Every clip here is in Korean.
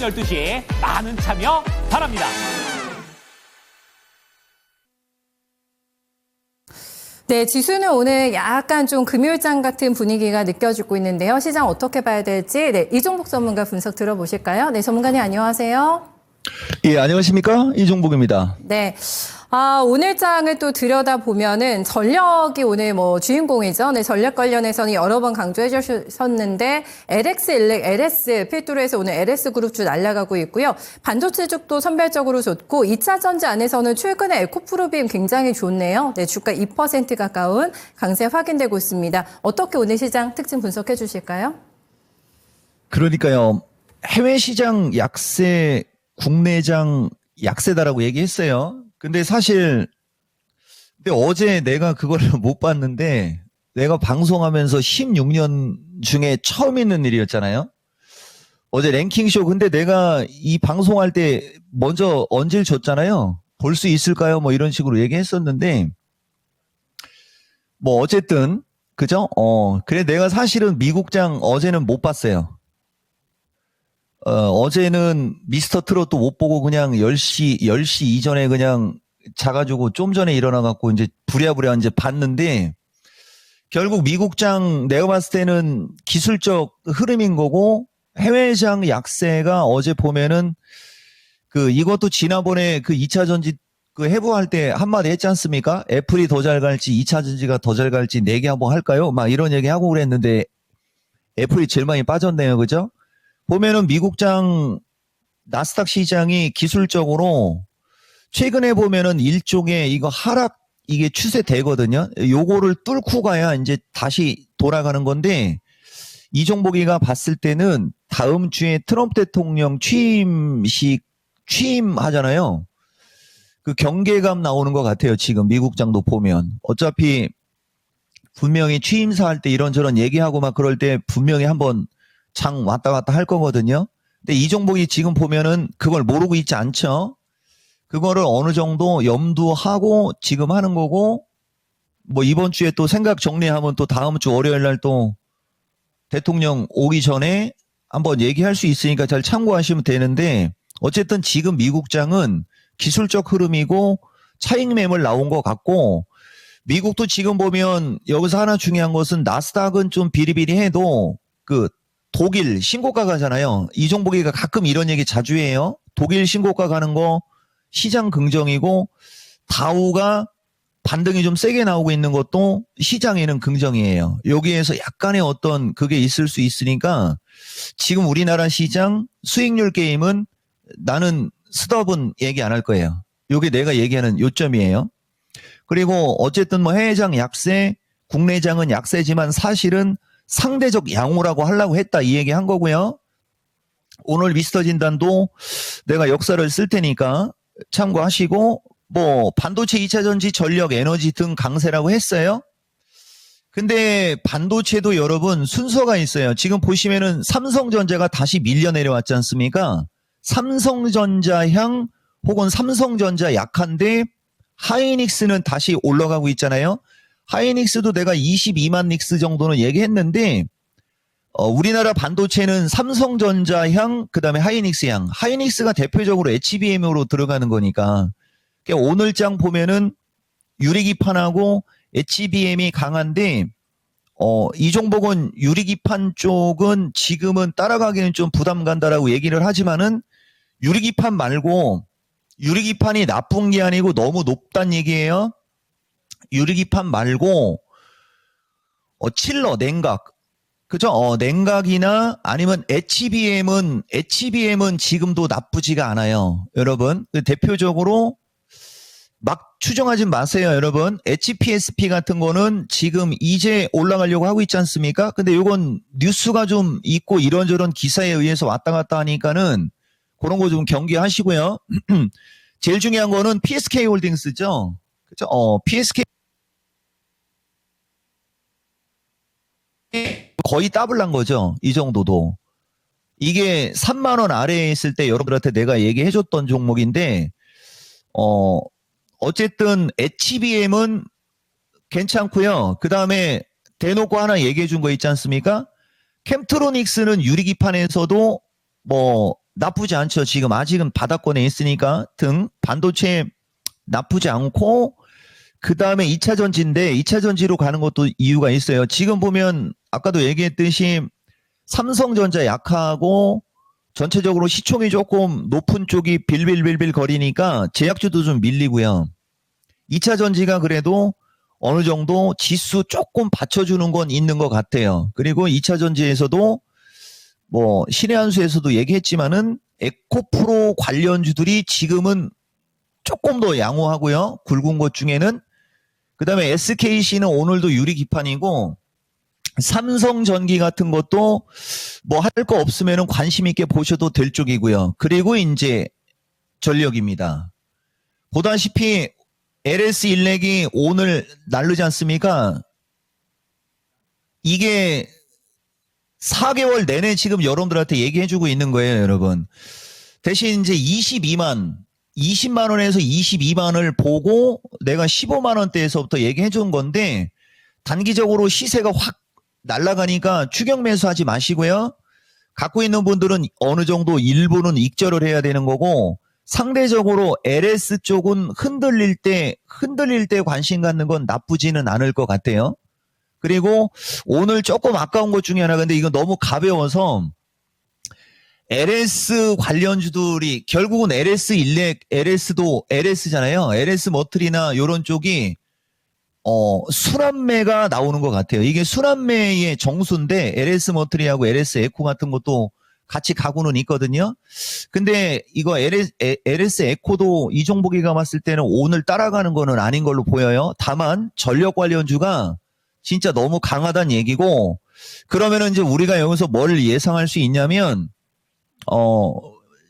오전 12시 많은 참여 바랍니다. 네, 지수는 오늘 약간 좀 금요일장 같은 분위기가 느껴지고 있는데요. 시장 어떻게 봐야 될지 이종복 전문가 분석 들어보실까요? 네, 전문가님 안녕하세요. 예, 안녕하십니까? 이종복입니다. 네. 오늘 장을 또 들여다보면은 전력이 오늘 주인공이죠. 네, 전력 관련해서는 여러 번 강조해 주셨는데 LX 일렉, LS 필두로 해서 오늘 LS 그룹주 날아가고 있고요. 반도체 쪽도 선별적으로 좋고 2차 전지 안에서는 최근에 에코프로빔 굉장히 좋네요. 네, 주가 2% 가까운 강세 확인되고 있습니다. 어떻게 오늘 시장 특징 분석해 주실까요? 그러니까요. 해외 시장 약세, 국내장 약세다라고 얘기했어요. 근데 어제 내가 그거를 못 봤는데 내가 방송하면서 16년 중에 처음 있는 일이었잖아요. 어제 랭킹쇼 근데 내가 이 방송할 때 먼저 언질 줬잖아요. 볼 수 있을까요? 이런 식으로 얘기했었는데 어쨌든 그죠? 그래 내가 사실은 미국장 어제는 못 봤어요. 어제는 미스터 트롯도 못 보고 그냥 10시 이전에 그냥 자가지고 좀 전에 일어나갖고 이제 부랴부랴 이제 봤는데 결국 미국장 내가 봤을 때는 기술적 흐름인 거고 해외장 약세가 어제 보면은 이것도 지난번에 2차 전지 해부할 때 한마디 했지 않습니까? 애플이 더 잘 갈지 2차 전지가 더 잘 갈지 내기 한번 할까요? 막 이런 얘기 하고 그랬는데 애플이 제일 많이 빠졌네요. 그죠? 보면은 미국장 나스닥 시장이 기술적으로 최근에 보면은 일종의 이거 하락 이게 추세되거든요. 요거를 뚫고 가야 이제 다시 돌아가는 건데 이종복이가 봤을 때는 다음 주에 트럼프 대통령 취임하잖아요. 그 경계감 나오는 것 같아요. 지금 미국장도 보면 어차피 분명히 취임사 할 때 이런저런 얘기하고 막 그럴 때 분명히 한번 장 왔다 갔다 할 거거든요. 근데 이종복이 지금 보면은 그걸 모르고 있지 않죠. 그거를 어느 정도 염두하고 지금 하는 거고 이번 주에 또 생각 정리하면 또 다음 주 월요일 날 또 대통령 오기 전에 한번 얘기할 수 있으니까 잘 참고하시면 되는데 어쨌든 지금 미국장은 기술적 흐름이고 차익 매물 나온 것 같고 미국도 지금 보면 여기서 하나 중요한 것은 나스닥은 좀 비리비리해도 독일 신고가 가잖아요. 이종복이가 가끔 이런 얘기 자주 해요. 독일 신고가 가는 거 시장 긍정이고 다우가 반등이 좀 세게 나오고 있는 것도 시장에는 긍정이에요. 여기에서 약간의 어떤 그게 있을 수 있으니까 지금 우리나라 시장 수익률 게임은 나는 스톱은 얘기 안 할 거예요. 이게 내가 얘기하는 요점이에요. 그리고 어쨌든 해외장 약세, 국내장은 약세지만 사실은 상대적 양호라고 하려고 했다 이 얘기 한 거고요. 오늘 미스터 진단도 내가 역사를 쓸 테니까 참고하시고 반도체 2차 전지 전력 에너지 등 강세라고 했어요. 근데 반도체도 여러분 순서가 있어요. 지금 보시면은 삼성전자가 다시 밀려 내려왔지 않습니까? 삼성전자향 혹은 삼성전자 약한데 하이닉스는 다시 올라가고 있잖아요. 하이닉스도 내가 22만 닉스 정도는 얘기했는데 우리나라 반도체는 삼성전자향 그다음에 하이닉스향 하이닉스가 대표적으로 HBM으로 들어가는 거니까 오늘 장 보면은 유리기판하고 HBM이 강한데 이종복은 유리기판 쪽은 지금은 따라가기는 좀 부담 간다라고 얘기를 하지만은 유리기판 말고 유리기판이 나쁜 게 아니고 너무 높단 얘기예요. 유리기판 말고 칠러 냉각 그죠? 냉각이나 아니면 HBM은 지금도 나쁘지가 않아요. 여러분 대표적으로 막 추정하지 마세요. 여러분 HPSP 같은 거는 지금 이제 올라가려고 하고 있지 않습니까? 근데 이건 뉴스가 좀 있고 이런저런 기사에 의해서 왔다 갔다 하니까는 그런 거 좀 경계하시고요. 제일 중요한 거는 PSK 홀딩스죠. 그죠? PSK 거의 더블 난 거죠. 이 정도도. 이게 3만 원 아래에 있을 때 여러분들한테 내가 얘기해 줬던 종목인데 어쨌든 HBM은 괜찮고요. 그다음에 대놓고 하나 얘기해 준 거 있지 않습니까? 캠트로닉스는 유리기판에서도 나쁘지 않죠. 지금 아직은 바닥권에 있으니까 등 반도체 나쁘지 않고 그 다음에 2차 전지인데 2차 전지로 가는 것도 이유가 있어요. 지금 보면 아까도 얘기했듯이 삼성전자 약하고 전체적으로 시총이 조금 높은 쪽이 빌빌빌빌 거리니까 제약주도 좀 밀리고요. 2차 전지가 그래도 어느 정도 지수 조금 받쳐주는 건 있는 것 같아요. 그리고 2차 전지에서도 뭐 신의 한 수에서도 얘기했지만은 에코프로 관련주들이 지금은 조금 더 양호하고요. 굵은 것 중에는 그 다음에 SKC는 오늘도 유리 기판이고 삼성전기 같은 것도 뭐 할 거 없으면은 관심 있게 보셔도 될 쪽이고요. 그리고 이제 전력입니다. 보다시피 LS 일렉이 오늘 날르지 않습니까? 이게 4개월 내내 지금 여러분들한테 얘기해주고 있는 거예요, 여러분. 대신 이제 20만 원에서 22만을 보고 내가 15만 원대에서부터 얘기해 준 건데 단기적으로 시세가 확 날아가니까 추격 매수하지 마시고요. 갖고 있는 분들은 어느 정도 일부는 익절을 해야 되는 거고 상대적으로 LS 쪽은 흔들릴 때 관심 갖는 건 나쁘지는 않을 것 같아요. 그리고 오늘 조금 아까운 것 중에 하나 근데 이거 너무 가벼워서 LS 관련주들이 결국은 LS 일렉, LS도 LS잖아요. LS 머틀이나 이런 쪽이 순환매가 나오는 것 같아요. 이게 순환매의 정수인데 LS 머틀이하고 LS 에코 같은 것도 같이 가고는 있거든요. 근데 이거 LS 에코도 이종복이가 봤을 때는 오늘 따라가는 거는 아닌 걸로 보여요. 다만 전력 관련주가 진짜 너무 강하다는 얘기고 그러면은 이제 우리가 여기서 뭘 예상할 수 있냐면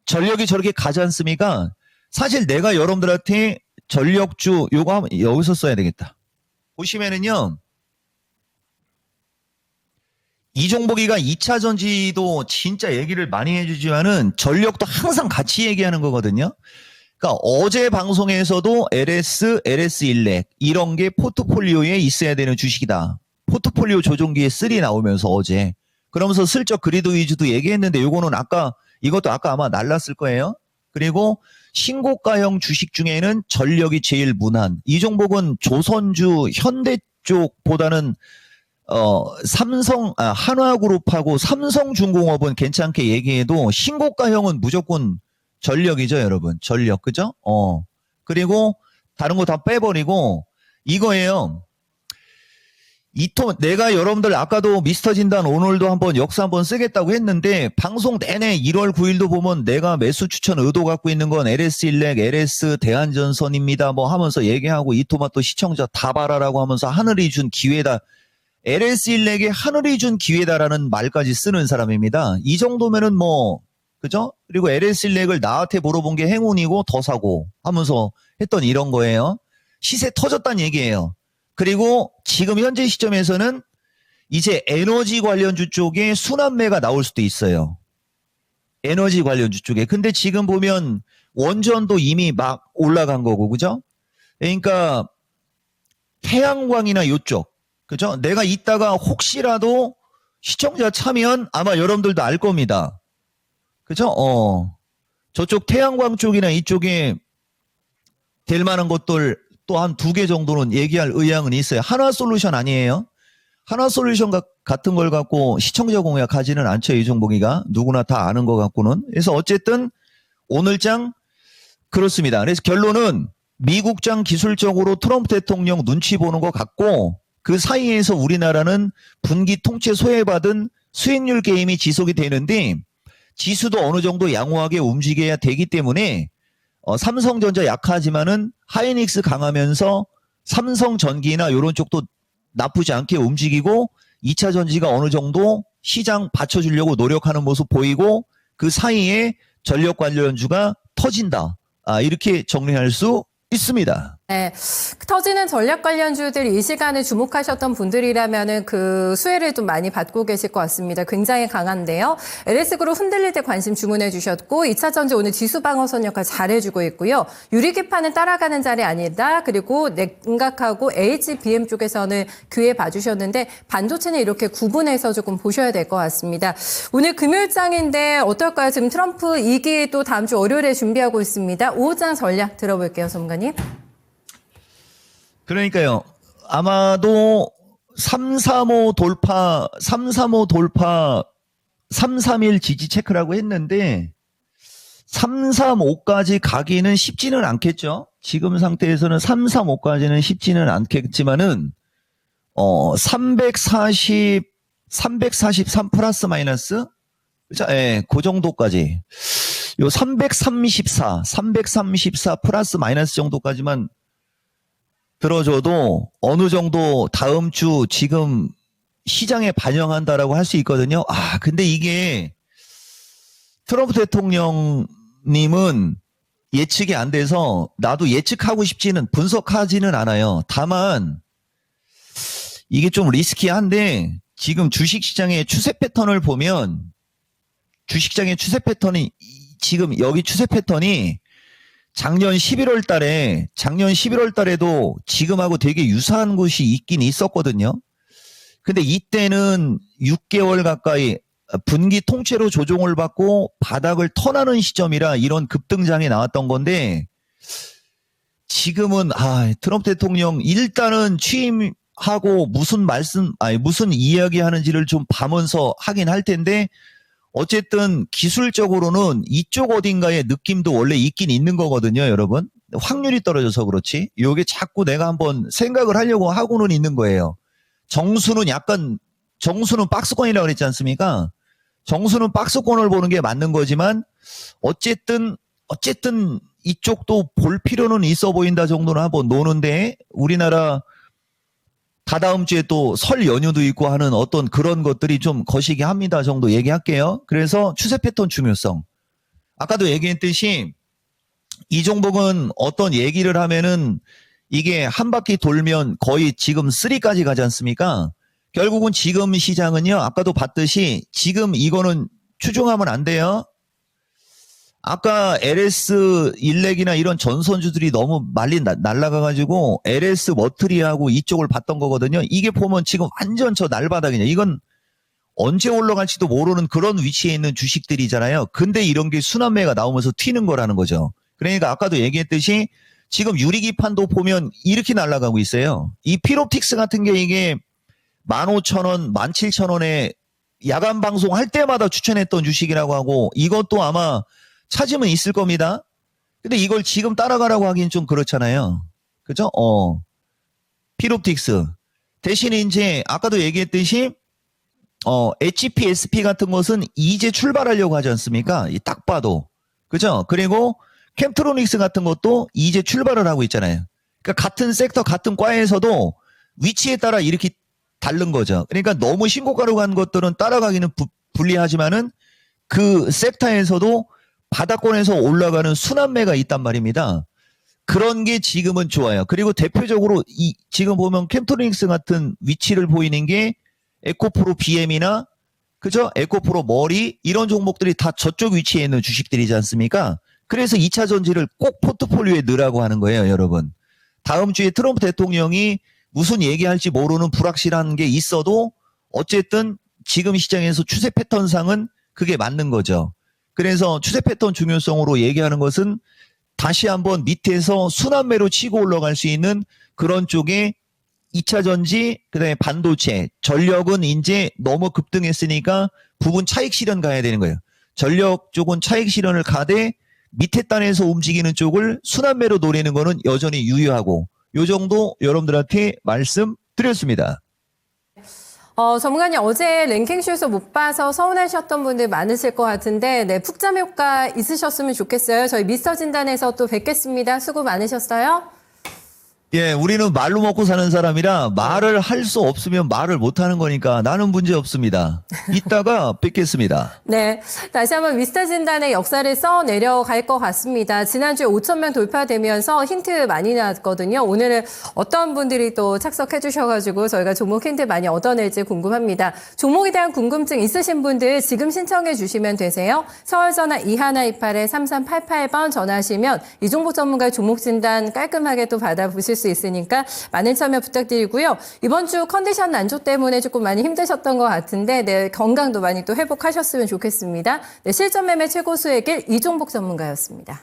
전력이 저렇게 가지 않습니까? 사실 내가 여러분들한테 전력주 요거 한번 여기서 써야 되겠다. 보시면은요. 이종복이가 2차 전지도 진짜 얘기를 많이 해주지만은 전력도 항상 같이 얘기하는 거거든요. 그러니까 어제 방송에서도 LS 일렉 이런 게 포트폴리오에 있어야 되는 주식이다. 포트폴리오 조종기에 3 나오면서 어제. 그러면서 슬쩍 그리드 위주도 얘기했는데 요거는 이것도 아까 아마 날랐을 거예요. 그리고 신고가형 주식 중에는 전력이 제일 무난. 이종복은 조선주 현대 쪽보다는 한화그룹하고 삼성중공업은 괜찮게 얘기해도 신고가형은 무조건 전력이죠, 여러분. 전력, 그죠? 그리고 다른 거 다 빼버리고 이거예요. 내가 여러분들 아까도 미스터 진단 오늘도 한번 역사 한번 쓰겠다고 했는데 방송 내내 1월 9일도 보면 내가 매수 추천 의도 갖고 있는 건 LS 일렉, LS 대한전선입니다. 뭐 하면서 얘기하고 이토마토 시청자 다 봐라라고 하면서 하늘이 준 기회다. LS 일렉에 하늘이 준 기회다라는 말까지 쓰는 사람입니다. 이 정도면은 뭐 그죠? 그리고 LS 일렉을 나한테 물어본 게 행운이고 더 사고 하면서 했던 이런 거예요. 시세 터졌다는 얘기예요. 그리고 지금 현재 시점에서는 이제 에너지 관련주 쪽에 순환매가 나올 수도 있어요. 에너지 관련주 쪽에. 근데 지금 보면 원전도 이미 막 올라간 거고, 그죠? 그러니까 태양광이나 이쪽, 그죠? 내가 이따가 혹시라도 시청자 차면 아마 여러분들도 알 겁니다. 그죠? 저쪽 태양광 쪽이나 이쪽에 될 만한 것들 또 한 2개 정도는 얘기할 의향은 있어요. 한화솔루션 아니에요. 한화솔루션 같은 걸 갖고 시청자 공약하지는 않죠. 이종복이가. 누구나 다 아는 것 같고는. 그래서 어쨌든 오늘장 그렇습니다. 그래서 결론은 미국장 기술적으로 트럼프 대통령 눈치 보는 것 같고 그 사이에서 우리나라는 분기 통째 소외받은 수익률 게임이 지속이 되는데 지수도 어느 정도 양호하게 움직여야 되기 때문에 삼성전자 약하지만은 하이닉스 강하면서 삼성전기나 이런 쪽도 나쁘지 않게 움직이고 2차 전지가 어느 정도 시장 받쳐주려고 노력하는 모습 보이고 그 사이에 전력 관련주가 터진다. 이렇게 정리할 수 있습니다. 네, 터지는 전략 관련주들 이 시간에 주목하셨던 분들이라면은 그 수혜를 좀 많이 받고 계실 것 같습니다. 굉장히 강한데요. LS그룹 흔들릴 때 관심 주문해 주셨고 2차전지 오늘 지수 방어선 역할 잘해주고 있고요. 유리기판은 따라가는 자리 아니다. 그리고 냉각하고 HBM 쪽에서는 귀해 봐주셨는데 반도체는 이렇게 구분해서 조금 보셔야 될 것 같습니다. 오늘 금요일장인데 어떨까요? 지금 트럼프 2기 또 다음 주 월요일에 준비하고 있습니다. 5장 전략 들어볼게요, 전문가님. 그러니까요. 아마도 335 돌파, 331 지지 체크라고 했는데 335까지 가기는 쉽지는 않겠죠. 지금 상태에서는 335까지는 쉽지는 않겠지만은 343 플러스 마이너스 그죠? 예, 그 정도까지 요 334 플러스 마이너스 정도까지만 들어줘도 어느 정도 다음 주 지금 시장에 반영한다라고 할 수 있거든요. 아, 근데 이게 트럼프 대통령님은 예측이 안 돼서 나도 예측하고 싶지는 분석하지는 않아요. 다만 이게 좀 리스키한데 지금 주식시장의 추세 패턴을 보면 주식시장의 추세 패턴이 지금 여기 추세 패턴이 작년 11월 달에도 지금하고 되게 유사한 곳이 있긴 있었거든요. 근데 이때는 6개월 가까이 분기 통째로 조정을 받고 바닥을 턴하는 시점이라 이런 급등장이 나왔던 건데 지금은 트럼프 대통령 일단은 취임하고 무슨 이야기 하는지를 좀 봐면서 하긴 할 텐데 어쨌든 기술적으로는 이쪽 어딘가에 느낌도 원래 있긴 있는 거거든요, 여러분. 확률이 떨어져서 그렇지. 요게 자꾸 내가 한번 생각을 하려고 하고는 있는 거예요. 정수는 박스권이라고 그랬지 않습니까? 정수는 박스권을 보는 게 맞는 거지만 어쨌든 이쪽도 볼 필요는 있어 보인다 정도는 한번 노는데 우리나라 다다음 주에 또 설 연휴도 있고 하는 어떤 그런 것들이 좀 거시기 합니다 정도 얘기할게요. 그래서 추세 패턴 중요성. 아까도 얘기했듯이 이 종목은 어떤 얘기를 하면은 이게 한 바퀴 돌면 거의 지금 3까지 가지 않습니까? 결국은 지금 시장은요. 아까도 봤듯이 지금 이거는 추종하면 안 돼요. 아까 LS 일렉이나 이런 전선주들이 너무 날라가가지고 LS 머트리하고 이쪽을 봤던 거거든요. 이게 보면 지금 완전 저 날바닥이냐. 이건 언제 올라갈지도 모르는 그런 위치에 있는 주식들이잖아요. 근데 이런 게 순환매가 나오면서 튀는 거라는 거죠. 그러니까 아까도 얘기했듯이 지금 유리기판도 보면 이렇게 날아가고 있어요. 이 피롭틱스 같은 게 이게 15,000원, 17,000원에 야간 방송 할 때마다 추천했던 주식이라고 하고 이것도 아마 찾으면 있을 겁니다. 근데 이걸 지금 따라가라고 하긴 좀 그렇잖아요. 그죠? 피롭틱스. 대신에 이제 아까도 얘기했듯이 HP, SP 같은 것은 이제 출발하려고 하지 않습니까? 딱 봐도. 그죠? 그리고 캠트로닉스 같은 것도 이제 출발을 하고 있잖아요. 그러니까 같은 섹터, 같은 과에서도 위치에 따라 이렇게 다른 거죠. 그러니까 너무 신고가로 간 것들은 따라가기는 불리하지만은 그 섹터에서도 바닥권에서 올라가는 순환매가 있단 말입니다. 그런 게 지금은 좋아요. 그리고 대표적으로 지금 보면 캠트로닉스 같은 위치를 보이는 게 에코프로 BM이나 그죠? 에코프로 머리 이런 종목들이 다 저쪽 위치에 있는 주식들이지 않습니까? 그래서 2차 전지를 꼭 포트폴리오에 넣으라고 하는 거예요, 여러분. 다음 주에 트럼프 대통령이 무슨 얘기할지 모르는 불확실한 게 있어도 어쨌든 지금 시장에서 추세 패턴상은 그게 맞는 거죠. 그래서 추세 패턴 중요성으로 얘기하는 것은 다시 한번 밑에서 순환매로 치고 올라갈 수 있는 그런 쪽에 2차 전지, 그다음에 반도체, 전력은 이제 너무 급등했으니까 부분 차익 실현 가야 되는 거예요. 전력 쪽은 차익 실현을 가되 밑에 단에서 움직이는 쪽을 순환매로 노리는 거는 여전히 유효하고 요 정도 여러분들한테 말씀드렸습니다. 전문가님 어제 랭킹쇼에서 못 봐서 서운하셨던 분들 많으실 것 같은데 네, 푹잠 효과 있으셨으면 좋겠어요. 저희 미스터 진단에서 또 뵙겠습니다. 수고 많으셨어요. 예, 우리는 말로 먹고 사는 사람이라 말을 할 수 없으면 말을 못 하는 거니까 나는 문제 없습니다. 이따가 뵙겠습니다. 네, 다시 한번 위스타 진단의 역사를 써 내려갈 것 같습니다. 지난주에 5,000명 돌파되면서 힌트 많이 나왔거든요. 오늘은 어떤 분들이 또 착석해 주셔가지고 저희가 종목 힌트 많이 얻어낼지 궁금합니다. 종목에 대한 궁금증 있으신 분들 지금 신청해 주시면 되세요. 서울전화 2128-3388번 전화하시면 이종복 전문가의 종목 진단 깔끔하게 또 받아보실 수 있으니까 많은 참여 부탁드리고요. 이번 주 컨디션 난조 때문에 조금 많이 힘드셨던 것 같은데 네, 건강도 많이 또 회복하셨으면 좋겠습니다. 네, 실전 매매 최고수의 길 이종복 전문가였습니다.